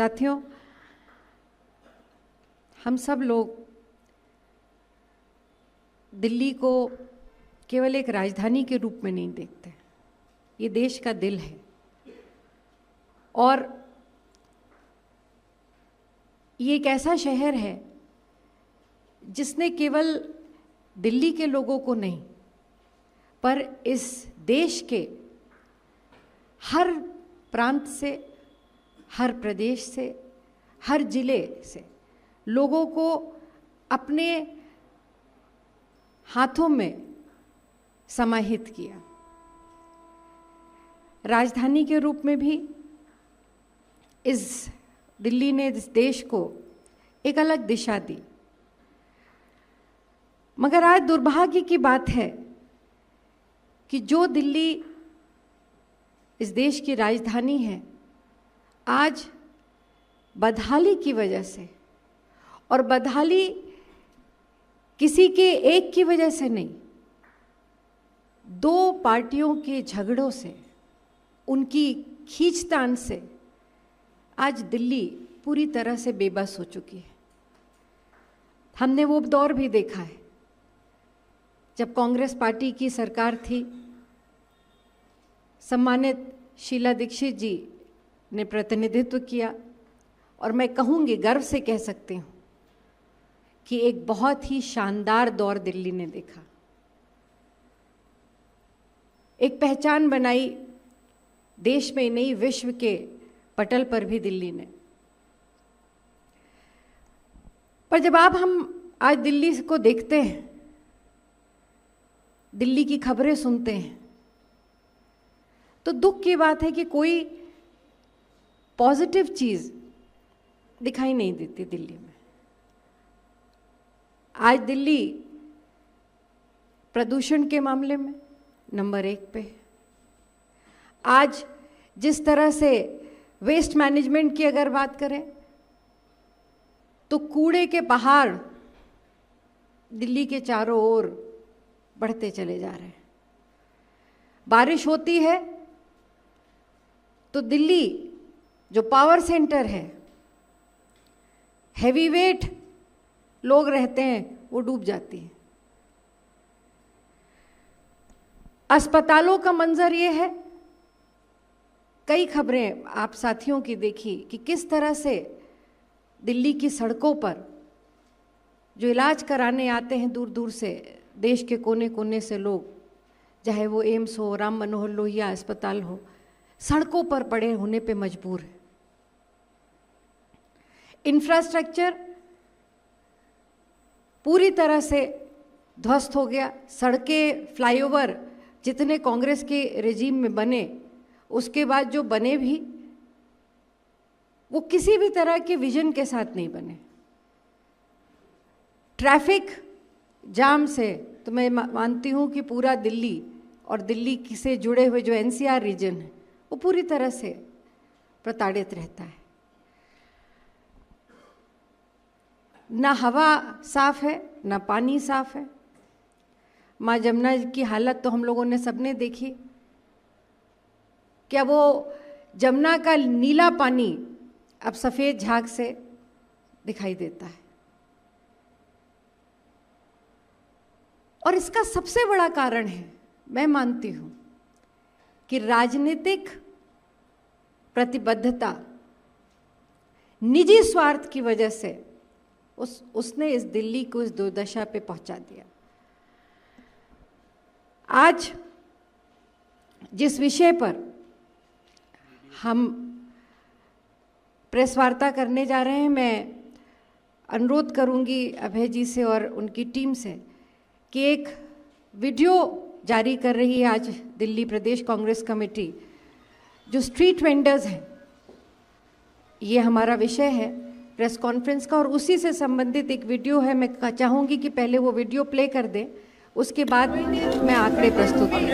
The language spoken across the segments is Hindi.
साथियों, हम सब लोग दिल्ली को केवल एक राजधानी के रूप में नहीं देखते। ये देश का दिल है और ये एक ऐसा शहर है जिसने केवल दिल्ली के लोगों को नहीं, पर इस देश के हर प्रांत से, हर प्रदेश से, हर जिले से लोगों को अपने हाथों में समाहित किया। राजधानी के रूप में भी इस दिल्ली ने इस देश को एक अलग दिशा दी। मगर आज दुर्भाग्य की बात है कि जो दिल्ली इस देश की राजधानी है, आज बदहाली की वजह से, और बदहाली किसी के एक की वजह से नहीं, दो पार्टियों के झगड़ों से, उनकी खींचतान से आज दिल्ली पूरी तरह से बेबस हो चुकी है। हमने वो दौर भी देखा है जब कांग्रेस पार्टी की सरकार थी, सम्मानित शीला दीक्षित जी ने प्रतिनिधित्व किया, और मैं कहूँगी, गर्व से कह सकती हूँ कि एक बहुत ही शानदार दौर दिल्ली ने देखा। एक पहचान बनाई देश में नहीं, विश्व के पटल पर भी दिल्ली ने। पर जब हम आज दिल्ली को देखते हैं, दिल्ली की खबरें सुनते हैं, तो दुख की बात है कि कोई पॉजिटिव चीज दिखाई नहीं देती दिल्ली में। आज दिल्ली प्रदूषण के मामले में नंबर 1 पे। आज जिस तरह से वेस्ट मैनेजमेंट की अगर बात करें तो कूड़े के पहाड़ दिल्ली के चारों ओर बढ़ते चले जा रहे हैं। बारिश होती है तो दिल्ली जो पावर सेंटर है, हैवीवेट लोग रहते हैं, वो डूब जाती है। अस्पतालों का मंजर ये है, कई खबरें आप साथियों की देखी कि किस तरह से दिल्ली की सड़कों पर जो इलाज कराने आते हैं दूर दूर से, देश के कोने कोने से लोग, चाहे वो एम्स हो, राम मनोहर लोहिया अस्पताल हो, सड़कों पर पड़े होने पे मजबूर है। इंफ्रास्ट्रक्चर पूरी तरह से ध्वस्त हो गया। सड़कें, फ्लाईओवर जितने कांग्रेस के रेजिम में बने, उसके बाद जो बने भी, वो किसी भी तरह के विजन के साथ नहीं बने। ट्रैफिक जाम से तो मैं मानती हूँ कि पूरा दिल्ली और दिल्ली से जुड़े हुए जो एनसीआर रीजन है, वो पूरी तरह से प्रताड़ित रहता है। ना हवा साफ है, ना पानी साफ है। माँ जमुना की हालत तो हम लोगों ने सबने देखी। क्या वो जमुना का नीला पानी अब सफ़ेद झाग से दिखाई देता है। और इसका सबसे बड़ा कारण है, मैं मानती हूँ, कि राजनीतिक प्रतिबद्धता, निजी स्वार्थ की वजह से उसने इस दिल्ली को इस दुर्दशा पे पहुंचा दिया। आज जिस विषय पर हम प्रेस वार्ता करने जा रहे हैं, मैं अनुरोध करूंगी अभय जी से और उनकी टीम से कि एक वीडियो जारी कर रही है आज दिल्ली प्रदेश कांग्रेस कमेटी, जो स्ट्रीट वेंडर्स हैं, ये हमारा विषय है प्रेस कॉन्फ्रेंस का, और उसी से संबंधित एक वीडियो है। मैं चाहूँगी कि पहले वो वीडियो प्ले कर दें, उसके बाद मैं आंकड़े प्रस्तुत करूँ।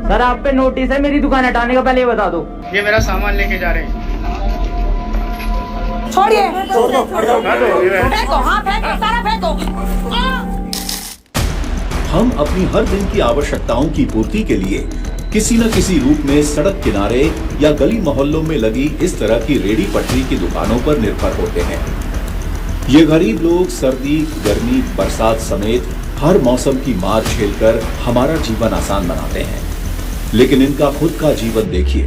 सर, आप पे नोटिस है मेरी दुकान हटाने का, पहले ये बता दो। ये मेरा सामान लेके जा रहे हैं। छोड़िए, फेंको, हाँ फेंको, सारा फेंको। हम अपनी हर दिन की आवश्यकताओं की पूर्ति के लिए किसी न किसी रूप में सड़क किनारे या गली मोहल्लों में लगी इस तरह की रेडी पटरी की दुकानों पर निर्भर होते हैं। ये गरीब लोग सर्दी, गर्मी, बरसात समेत हर मौसम की मार झेलकर हमारा जीवन आसान बनाते हैं, लेकिन इनका खुद का जीवन देखिए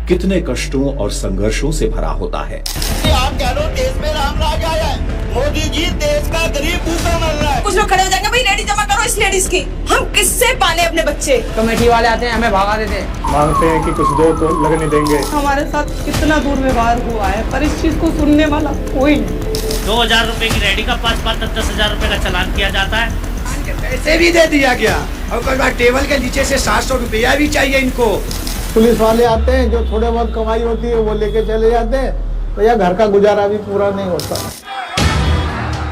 कितने कष्टों और संघर्षों से भरा होता है। आप कह लो देश में राम राज आया है, मोदी जी देश का गरीब भूखा मर रहा है। कुछ लोग खड़े हो जाएंगे, भाई रेडी जमा करो इस लेडीज की, हम किससे पाले अपने बच्चे। कमेटी वाले आते हैं, हमें भगा देते हैं, मांगते हैं कि कुछ दो तो लगने देंगे। हमारे साथ कितना दुर्व्यवहार हुआ है, पर इस चीज को सुनने वाला कोई नहीं। 2000 रुपए की रेडी का 5-5 10,000 रुपए का चालान किया जाता है। पैसे भी दे दिया गया और कई बार टेबल के नीचे से 700 रुपया भी चाहिए इनको। पुलिस वाले आते हैं, जो थोड़े बहुत कमाई होती है वो लेके चले जाते हैं, तो यह घर का गुजारा भी पूरा नहीं होता।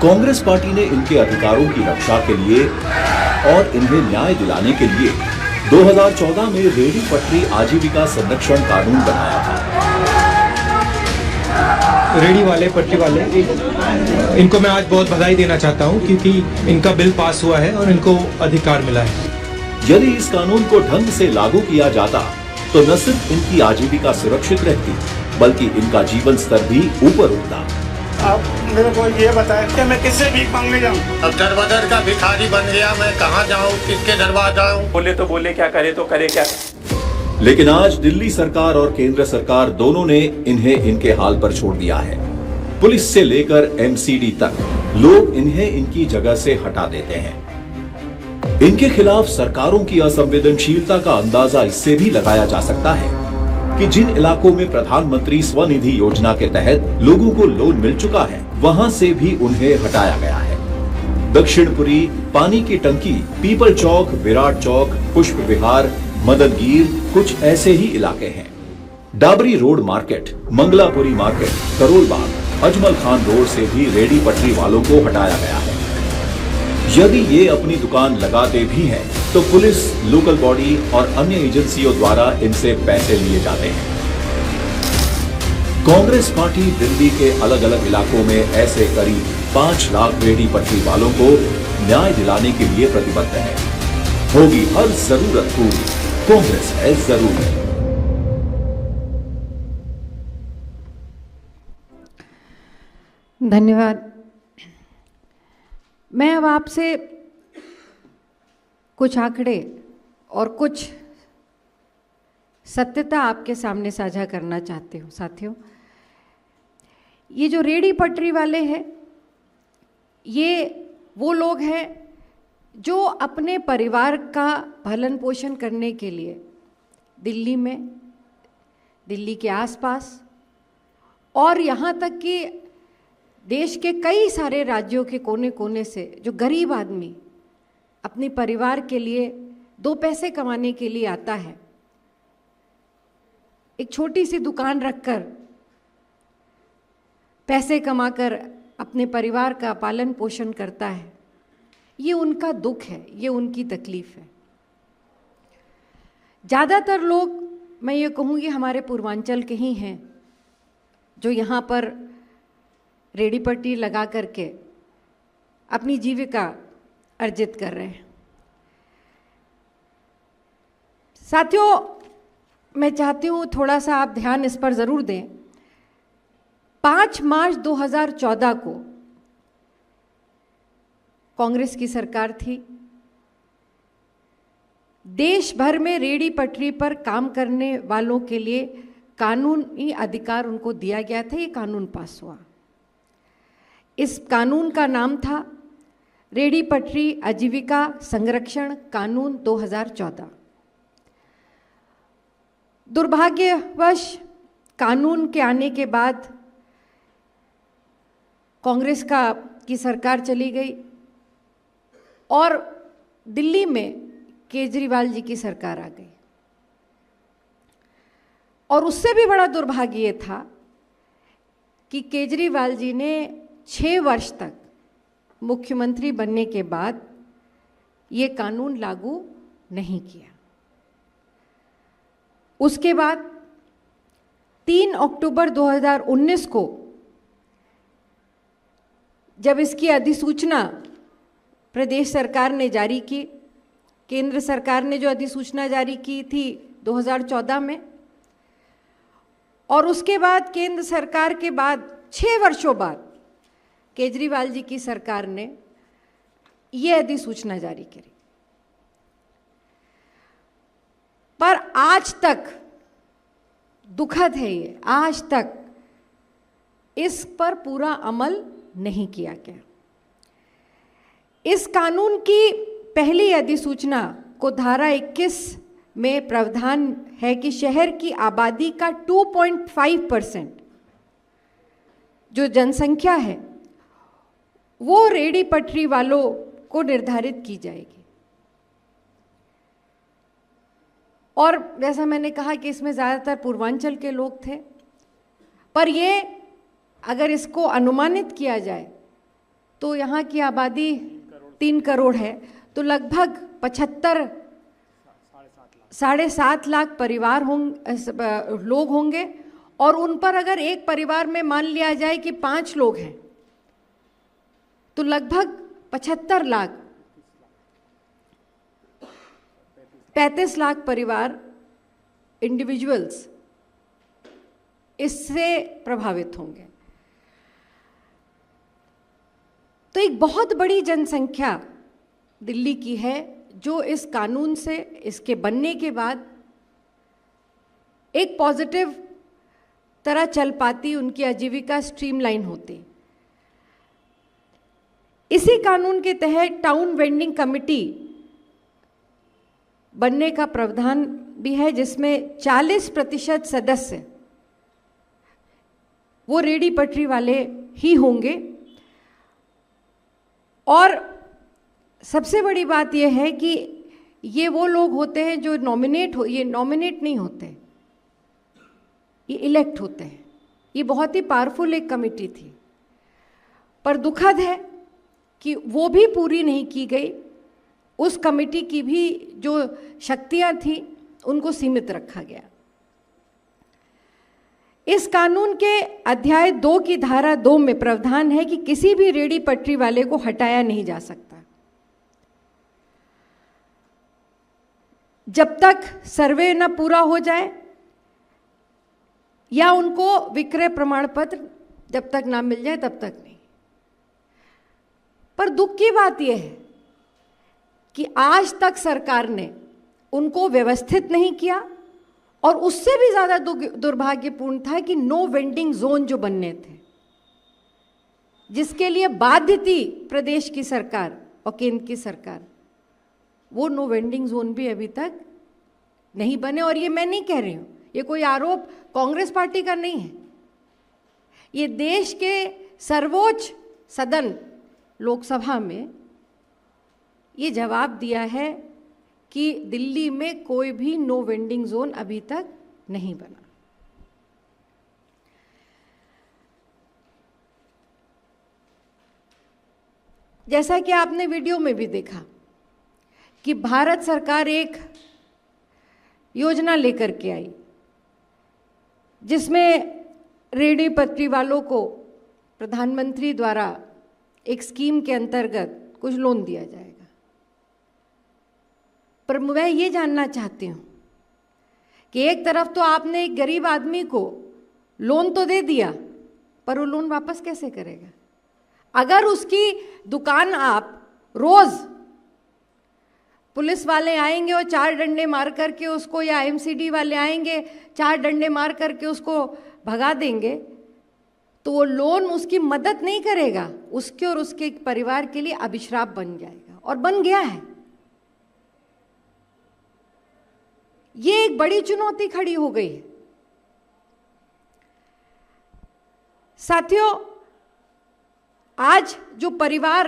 कांग्रेस पार्टी ने इनके अधिकारों की रक्षा के लिए और इन्हें न्याय दिलाने के लिए 2014 में रेडी पटरी आजीविका संरक्षण कानून बनाया था। रेडी वाले, पटरी वाले, इनको मैं आज बहुत बधाई देना चाहता हूं, क्योंकि इनका बिल पास हुआ है और इनको अधिकार मिला है। यदि इस कानून को ढंग से लागू किया जाता तो न सिर्फ इनकी आजीविका सुरक्षित रहती, बल्कि इनका जीवन स्तर भी ऊपर उठता। आप मेरे को ये बताएं कि मैं किससे भीख मांगने जाऊं? अब दर बदर का भिखारी बन गया, मैं कहाँ जाऊँ, किसके दरबार जाऊँ? बोले तो बोले, क्या करे तो करे क्या। लेकिन आज दिल्ली सरकार और केंद्र सरकार दोनों ने इन्हें इनके हाल पर छोड़ दिया है। पुलिस से लेकर एमसीडी तक लोग इन्हें इनकी जगह से हटा देते हैं। इनके खिलाफ सरकारों की असंवेदनशीलता का अंदाजा इससे भी लगाया जा सकता है कि जिन इलाकों में प्रधानमंत्री स्वनिधि योजना के तहत लोगों को लोन मिल चुका है, वहां से भी उन्हें हटाया गया है। दक्षिणपुरी, पानी की टंकी, पीपल चौक, विराट चौक, पुष्प विहार, मदनगीर कुछ ऐसे ही इलाके हैं। Dabri road market, Mangalapuri market, Karol Bagh, Ajmal Khan road से भी रेडी पटरी वालों को हटाया गया है। यदि ये अपनी दुकान लगाते भी हैं, तो पुलिस, लोकल बॉडी और अन्य एजेंसियों द्वारा इनसे पैसे लिए जाते हैं। कांग्रेस पार्टी दिल्ली के अलग अलग इलाकों में ऐसे करीब 5 लाख रेडी पटरी वालों को न्याय दिलाने के लिए प्रतिबद्ध है। होगी हर जरूरत पूरी, कांग्रेस है जरूर। धन्यवाद। मैं अब आपसे कुछ आंकड़े और कुछ सत्यता आपके सामने साझा करना चाहती हूँ। साथियों, ये जो रेडी पटरी वाले हैं, ये वो लोग हैं जो अपने परिवार का भरण पोषण करने के लिए दिल्ली में, दिल्ली के आसपास और यहाँ तक कि देश के कई सारे राज्यों के कोने कोने से जो गरीब आदमी अपने परिवार के लिए 2 पैसे कमाने के लिए आता है, एक छोटी सी दुकान रखकर पैसे कमाकर अपने परिवार का पालन पोषण करता है, ये उनका दुख है, ये उनकी तकलीफ है। ज़्यादातर लोग, मैं ये कहूँगी, हमारे पूर्वांचल के ही हैं जो यहाँ पर रेडी पट्टी लगा करके अपनी जीविका अर्जित कर रहे हैं। साथियों, मैं चाहती हूँ थोड़ा सा आप ध्यान इस पर ज़रूर दें। 5 मार्च 2014 को कांग्रेस की सरकार थी। देश भर में रेडी पटरी पर काम करने वालों के लिए कानूनी अधिकार उनको दिया गया था। ये कानून पास हुआ। इस कानून का नाम था रेडी पटरी आजीविका संरक्षण कानून 2014। दुर्भाग्यवश कानून के आने के बाद कांग्रेस की सरकार चली गई और दिल्ली में केजरीवाल जी की सरकार आ गई। और उससे भी बड़ा दुर्भाग्य ये था कि केजरीवाल जी ने 6 वर्ष तक मुख्यमंत्री बनने के बाद ये कानून लागू नहीं किया। उसके बाद 3 अक्टूबर 2019 को जब इसकी अधिसूचना प्रदेश सरकार ने जारी की, केंद्र सरकार ने जो अधिसूचना जारी की थी 2014 में, और उसके बाद केंद्र सरकार के बाद 6 वर्षों बाद केजरीवाल जी की सरकार ने ये अधिसूचना जारी करी। पर आज तक, दुखद है ये, आज तक इस पर पूरा अमल नहीं किया गया। इस कानून की पहली अधिसूचना को धारा 21 में प्रावधान है कि शहर की आबादी का 2.5% जो जनसंख्या है वो रेहड़ी पटरी वालों को निर्धारित की जाएगी। और जैसा मैंने कहा कि इसमें ज़्यादातर पूर्वांचल के लोग थे, पर ये अगर इसको अनुमानित किया जाए तो यहाँ की आबादी 3 करोड़ है, तो लगभग 7.5 लाख परिवार लोग होंगे। और उन पर अगर एक परिवार में मान लिया जाए कि 5 लोग हैं तो लगभग 35 लाख परिवार, इंडिविजुअल्स इससे प्रभावित होंगे। तो एक बहुत बड़ी जनसंख्या दिल्ली की है जो इस कानून से, इसके बनने के बाद एक पॉजिटिव तरह चल पाती, उनकी आजीविका स्ट्रीमलाइन होती। इसी कानून के तहत टाउन वेंडिंग कमेटी बनने का प्रावधान भी है, जिसमें 40% सदस्य वो रेहड़ी पटरी वाले ही होंगे। और सबसे बड़ी बात यह है कि ये वो लोग होते हैं जो ये नॉमिनेट नहीं होते, ये इलेक्ट होते हैं। ये बहुत ही पावरफुल एक कमेटी थी, पर दुखद है कि वो भी पूरी नहीं की गई। उस कमेटी की भी जो शक्तियां थी उनको सीमित रखा गया। इस कानून के अध्याय 2 की धारा 2 में प्रावधान है कि किसी भी रेहड़ी पटरी वाले को हटाया नहीं जा सकता जब तक सर्वे न पूरा हो जाए या उनको विक्रय प्रमाण पत्र जब तक ना मिल जाए तब तक नहीं। पर दुख की बात यह है कि आज तक सरकार ने उनको व्यवस्थित नहीं किया, और उससे भी ज़्यादा दुर्भाग्यपूर्ण था कि नो वेंडिंग जोन जो बनने थे, जिसके लिए बाध्य थी प्रदेश की सरकार और केंद्र की सरकार, वो नो वेंडिंग जोन भी अभी तक नहीं बने। और ये मैं नहीं कह रही हूँ, ये कोई आरोप कांग्रेस पार्टी का नहीं है, ये देश के सर्वोच्च सदन लोकसभा में ये जवाब दिया है कि दिल्ली में कोई भी नो वेंडिंग जोन अभी तक नहीं बना। जैसा कि आपने वीडियो में भी देखा कि भारत सरकार एक योजना लेकर के आई जिसमें रेहड़ी पटरी वालों को प्रधानमंत्री द्वारा एक स्कीम के अंतर्गत कुछ लोन दिया जाएगा। पर मैं ये जानना चाहती हूँ कि एक तरफ तो आपने एक गरीब आदमी को लोन तो दे दिया, पर वो लोन वापस कैसे करेगा? अगर उसकी दुकान आप रोज पुलिस वाले आएंगे और 4 डंडे मार करके उसको, या एमसीडी वाले आएंगे 4 डंडे मार करके उसको भगा देंगे, तो वो लोन उसकी मदद नहीं करेगा, उसके और उसके परिवार के लिए अभिशाप बन जाएगा, और बन गया है। ये एक बड़ी चुनौती खड़ी हो गई है। साथियों, आज जो परिवार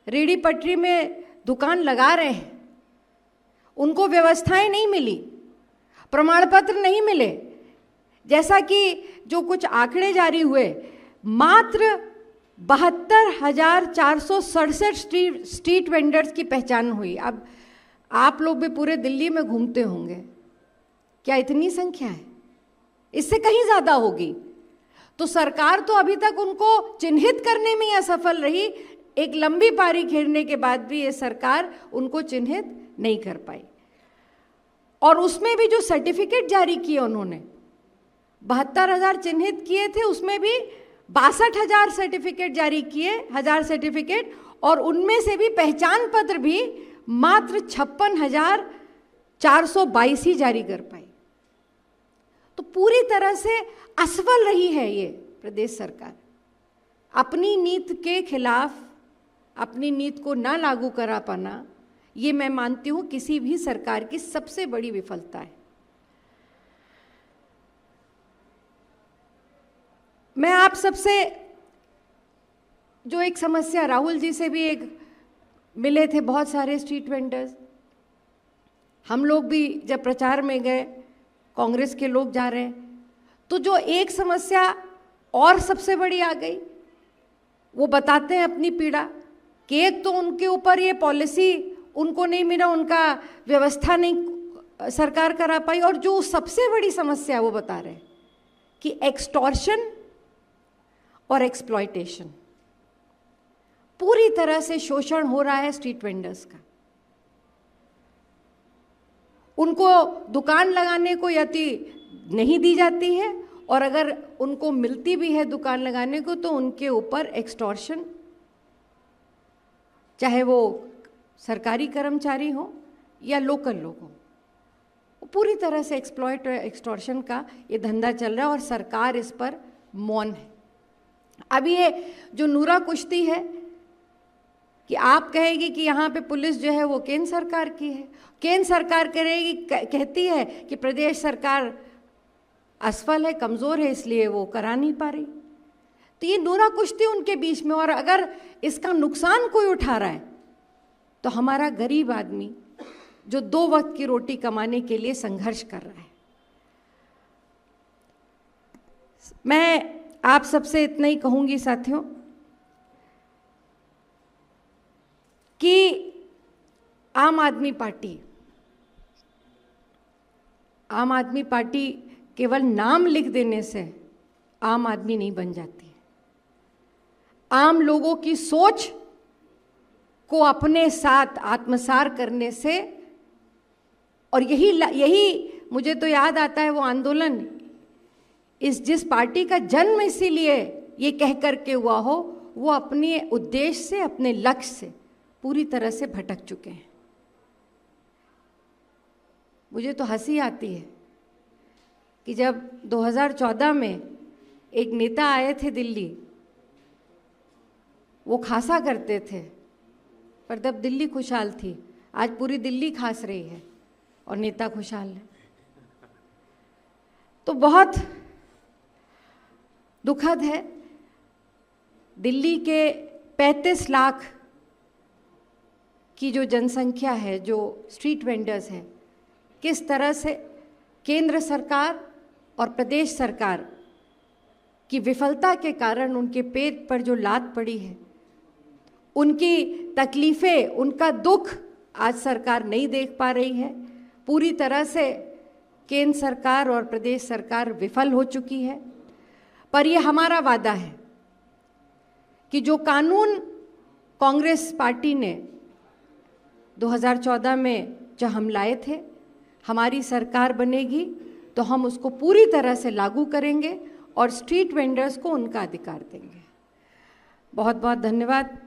रेहड़ी पटरी में दुकान लगा रहे हैं, उनको व्यवस्थाएं नहीं मिली, प्रमाण पत्र नहीं मिले। जैसा कि जो कुछ आंकड़े जारी हुए, मात्र 72,467 स्ट्रीट वेंडर्स की पहचान हुई। अब आप लोग भी पूरे दिल्ली में घूमते होंगे, क्या इतनी संख्या है? इससे कहीं ज़्यादा होगी। तो सरकार तो अभी तक उनको चिन्हित करने में ही असफल रही। एक लंबी पारी खेलने के बाद भी ये सरकार उनको चिन्हित नहीं कर पाई। और उसमें भी जो सर्टिफिकेट जारी किए उन्होंने, 72,000 चिन्हित किए थे, उसमें भी 62,000 सर्टिफिकेट जारी किए, 1000 सर्टिफिकेट, और उनमें से भी पहचान पत्र भी मात्र 56,422 ही जारी कर पाई। तो पूरी तरह से असफल रही है ये प्रदेश सरकार। अपनी नीति के खिलाफ अपनी नीति को ना लागू करा पाना, ये मैं मानती हूँ किसी भी सरकार की सबसे बड़ी विफलता है। मैं आप सबसे जो एक समस्या, राहुल जी से भी एक मिले थे बहुत सारे स्ट्रीट वेंडर्स, हम लोग भी जब प्रचार में गए, कांग्रेस के लोग जा रहे हैं, तो जो एक समस्या और सबसे बड़ी आ गई, वो बताते हैं अपनी पीड़ा कि एक तो उनके ऊपर ये पॉलिसी उनको नहीं मिला, उनका व्यवस्था नहीं सरकार करा पाई, और जो सबसे बड़ी समस्या वो बता रहे हैं कि एक्सटॉर्शन और एक्सप्लॉयटेशन, पूरी तरह से शोषण हो रहा है स्ट्रीट वेंडर्स का। उनको दुकान लगाने को यदि नहीं दी जाती है, और अगर उनको मिलती भी है दुकान लगाने को, तो उनके ऊपर एक्सटॉर्शन, चाहे वो सरकारी कर्मचारी हो या लोकल लोग हो, पूरी तरह से एक्सप्लॉयट एक्सटॉर्शन का ये धंधा चल रहा है और सरकार इस पर मौन है। अब ये जो नूरा कुश्ती है कि आप कहेगी कि यहाँ पे पुलिस जो है वो केंद्र सरकार की है, केंद्र सरकार करेगी कहती है कि प्रदेश सरकार असफल है, कमज़ोर है, इसलिए वो करा नहीं पा रही। तो ये नूरा कुश्ती उनके बीच में, और अगर इसका नुकसान कोई उठा रहा है तो हमारा गरीब आदमी जो 2 वक्त की रोटी कमाने के लिए संघर्ष कर रहा है। मैं आप सबसे इतना ही कहूँगी साथियों कि आम आदमी पार्टी केवल नाम लिख देने से आम आदमी नहीं बन जाती। आम लोगों की सोच को अपने साथ आत्मसात करने से, और यही मुझे तो याद आता है वो आंदोलन, जिस पार्टी का जन्म इसीलिए ये कह करके हुआ हो, वो अपने उद्देश्य से, अपने लक्ष्य से पूरी तरह से भटक चुके हैं। मुझे तो हंसी आती है कि जब 2014 में एक नेता आए थे दिल्ली, वो खासा करते थे, पर तब दिल्ली खुशहाल थी। आज पूरी दिल्ली खास रही है और नेता खुशहाल है। तो बहुत दुखद है, दिल्ली के 35 लाख की जो जनसंख्या है, जो स्ट्रीट वेंडर्स हैं, किस तरह से केंद्र सरकार और प्रदेश सरकार की विफलता के कारण उनके पेट पर जो लात पड़ी है, उनकी तकलीफ़ें, उनका दुख आज सरकार नहीं देख पा रही है। पूरी तरह से केंद्र सरकार और प्रदेश सरकार विफल हो चुकी है। पर ये हमारा वादा है कि जो कानून कांग्रेस पार्टी ने 2014 में जब हम लाए थे, हमारी सरकार बनेगी तो हम उसको पूरी तरह से लागू करेंगे और स्ट्रीट वेंडर्स को उनका अधिकार देंगे। बहुत बहुत धन्यवाद।